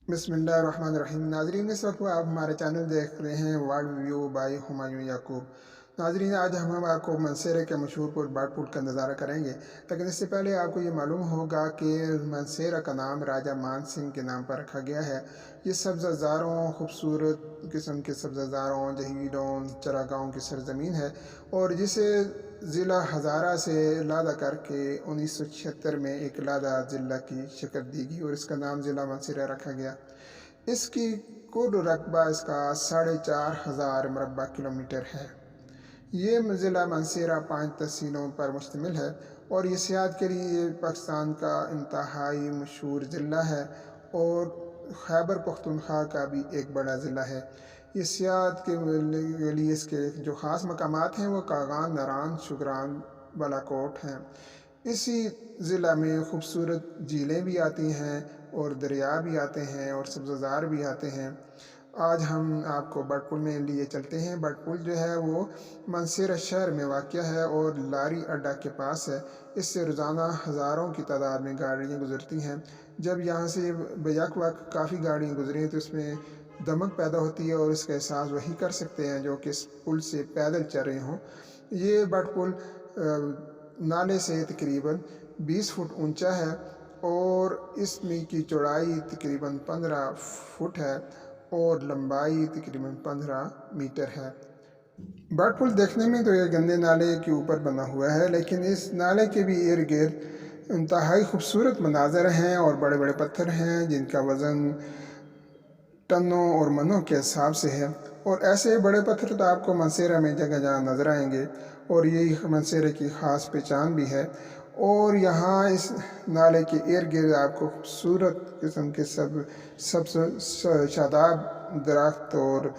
बिस्मिल्लाहिर्रहमानिर्रहीम। नाजरीन, इस वक्त आप हमारे चैनल देख रहे हैं वर्ल्ड व्यू बाय हुमायूं याकूब। नाजरीन, आज हम आपको मनसेरे के मशहूर पुल बाट पुल का नज़ारा करेंगे, लेकिन इससे पहले आपको ये मालूम होगा कि मनसेरा का नाम राजा मान सिंह के नाम पर रखा गया है। ये सब्ज़ारों खूबसूरत किस्म के सब्ज़ारों जहीरों चरागाहों की सरजमीन है और जिसे ज़िला हज़ारा से लादा करके 1976 में एक लादा ज़िला की शक्ल दी गई और इसका नाम ज़िला मनसेरा रखा गया। इसकी कुल रकबा इसका 4,500 मुरबा किलोमीटर है। ये ज़िला मनसेरा 5 तहसीलों पर मुश्तमिल है और ये सियाहत के लिए पाकिस्तान का इंतहाई मशहूर ज़िला है और खैबर पख्तूनख्वा का भी एक बड़ा ज़िला है। ये सियाहत के लिए इसके जो ख़ास मकामात हैं वो कागान, नारान, शुगरान, बालाकोट हैं। इसी ज़िला में खूबसूरत झीलें भी आती हैं और दरिया भी आते हैं और सब्ज़ार भी आते हैं। आज हम आपको बट पुल में लिए चलते हैं। बट पुल जो है वो मनसेरा शहर में वाक़ है और लारी अड्डा के पास है। इससे रोज़ाना हज़ारों की तादाद में गाड़ियाँ गुज़रती हैं। जब यहाँ से बेयक वक्त काफ़ी गाड़ियाँ गुजरें तो इसमें दमक पैदा होती है और इसका एहसास वही कर सकते हैं जो कि इस पुल से पैदल चल रहे हों। ये बट पुल नाले से तकरीबन 20 फुट ऊंचा है और इसमें की चौड़ाई तकरीबन 15 फुट है और लंबाई तकरीबन 15 मीटर है। बट पुल देखने में तो ये गंदे नाले के ऊपर बना हुआ है, लेकिन इस नाले के भी इर्द गिर्द इंतहाई खूबसूरत मनाजर हैं और बड़े बड़े पत्थर हैं जिनका वज़न टनों और मनों के हिसाब से है। और ऐसे बड़े पत्थर तो आपको मनसेरा में जगह जहाँ नज़र आएंगे और यही मनसेरे की ख़ास पहचान भी है। और यहाँ इस नाले के इर्द गिर्द आपको खूबसूरत किस्म के सब शादाब दरख्त और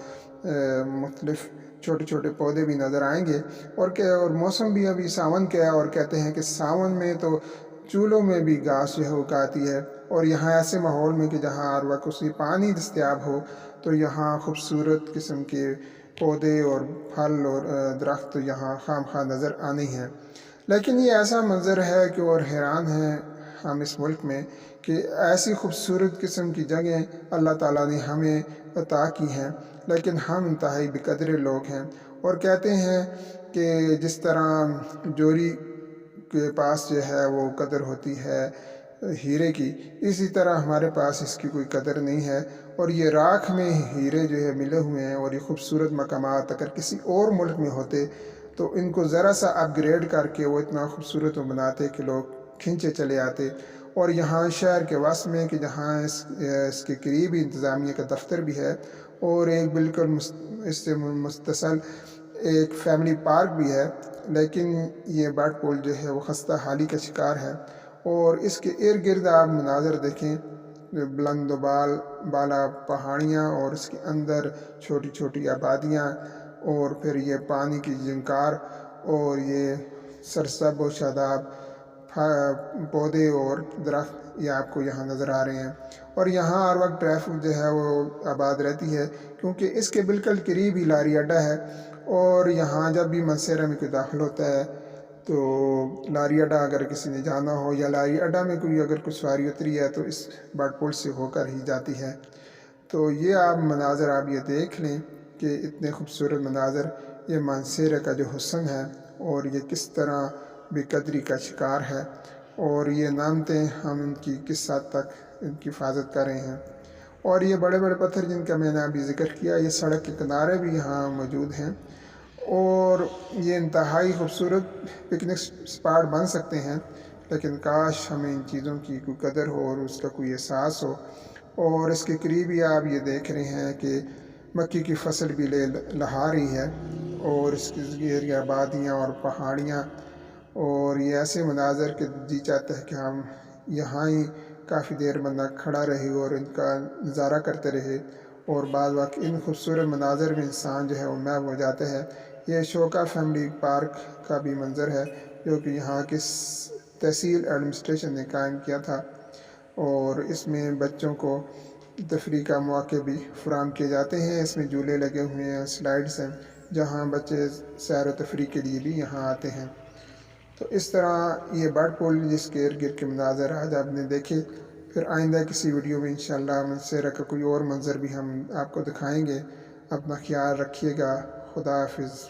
मुख्तलिफ छोटे छोटे पौधे भी नज़र आएंगे। और मौसम भी अभी सावन का है और कहते हैं कि सावन में तो चूल्हों में भी घास जो है उगाती है। और यहाँ ऐसे माहौल में कि जहाँ हर वक्त उसकी पानी दस्तियाब हो तो यहाँ खूबसूरत किस्म के पौधे और फल और दरख्त यहाँ खाम खा नज़र आने हैं। लेकिन ये ऐसा मंज़र है कि और हैरान है हम इस मुल्क में कि ऐसी खूबसूरत किस्म की जगह अल्लाह ताला ने हमें अता की हैं, लेकिन हम इंतहाई बेकदर लोग हैं। और कहते हैं कि जिस तरह जोरी के पास जो है वो कदर होती है हीरे की, इसी तरह हमारे पास इसकी कोई कदर नहीं है। और ये राख में हीरे जो है मिले हुए हैं और ये खूबसूरत मकामात अगर किसी और मुल्क में होते तो इनको ज़रा सा अपग्रेड करके वो इतना खूबसूरत बनाते कि लोग खींचे चले आते। और यहाँ शहर के वस्त में कि जहाँ इसके करीब ही इंतज़ामिया का दफ्तर भी है और एक बिल्कुल इससे मुस्तसल एक फैमिली पार्क भी है, लेकिन ये बट पुल जो है वो खस्ता हाली का शिकार है। और इसके इर्द गिर्द आप मनाजर देखें, बुलंद बाला पहाड़ियाँ और इसके अंदर छोटी छोटी आबादियाँ और फिर ये पानी की झंकार और ये सरसब व शादाब पौधे और दरख्त ये आपको यहाँ नज़र आ रहे हैं। और यहाँ हर वक्त ट्रैफिक जो है वो आबाद रहती है क्योंकि इसके बिल्कुल करीब ही लारी अड्डा है। और यहाँ जब भी मनसेरा में कोई दाखिल होता है तो लारी अड्डा अगर किसी ने जाना हो या लारी अड्डा में कोई अगर कुछ सवारी उतरी है तो इस बट पुल से होकर ही जाती है। तो ये आप मनाजर आप ये देख लें कि इतने खूबसूरत मनाजर ये मनसेरा का जो हुस्न है और ये किस तरह बेकदरी का शिकार है और ये नामते हम इनकी किस हद तक इनकी हिफाजत कर रहे हैं। और ये बड़े बड़े पत्थर जिनका मैंने अभी ज़िक्र किया ये सड़क के किनारे भी यहाँ मौजूद हैं और ये इंतहाई खूबसूरत पिकनिक स्पॉट बन सकते हैं, लेकिन काश हमें इन चीज़ों की कोई कदर हो और उसका कोई एहसास हो। और इसके करीब ही आप ये देख रहे हैं कि मक्की की फसल भी लहा रही है और इसकी घेरी आबादियाँ और पहाड़ियाँ और ये ऐसे मनाजर के जी चाहता है कि हम यहाँ ही काफ़ी देर बंदा खड़ा रहे और इनका नज़ारा करते रहे। और बाद वक्त इन खूबसूरत मनाजर में इंसान जो है वो महव हो जाता है। ये शोका फैमिली पार्क का भी मंज़र है जो कि यहाँ की तहसील एडमिनिस्ट्रेशन ने कायम किया था और इसमें बच्चों को तफरी का मौके भी फराहम किए जाते हैं। इसमें झूले लगे हुए हैं, स्लाइड्स हैं जहाँ बच्चे सैर व तफरी के लिए भी यहाँ आते हैं। तो इस तरह ये बट पुल जिसके इर्द गिर्द के मनाजर आज आपने देखे پھر آئندہ کسی ویڈیو میں انشاءاللہ منصیرہ کا کوئی اور منظر بھی ہم آپ کو دکھائیں گے۔ اپنا خیال رکھیے گا۔ خدا حافظ۔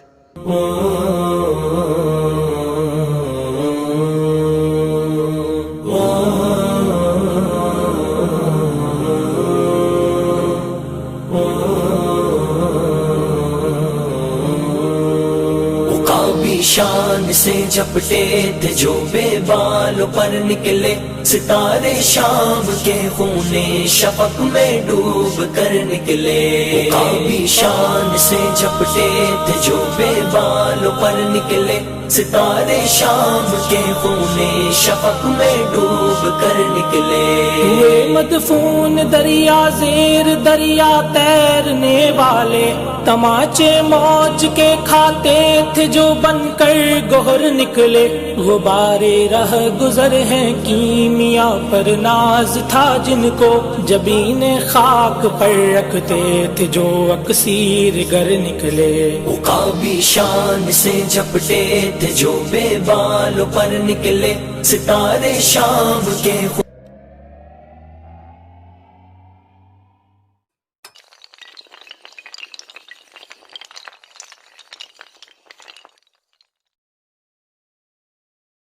شان سے جھپٹے تھے جو بے بالوں پر نکلے، ستارے شام کے خونے شفق میں ڈوب کر نکلے۔ عقابی شان سے جھپٹے تھے جو بے بالوں پر نکلے، ستارے شام کے خونے شفق میں ڈوب کر نکلے۔ ہوئے مدفون دریا زیر دریا تیرنے والے، تماچے موج کے کھاتے تھے جو بن کر گوہر نکلے۔ غبارے رہ گزر ہیں کیمیا پر ناز تھا جن کو، جبین خاک پر رکھتے تھے جو اکسیر گر نکلے۔ عقابی شان سے جھپٹے تھے جو بے بالوں پر نکلے، ستارے شام کے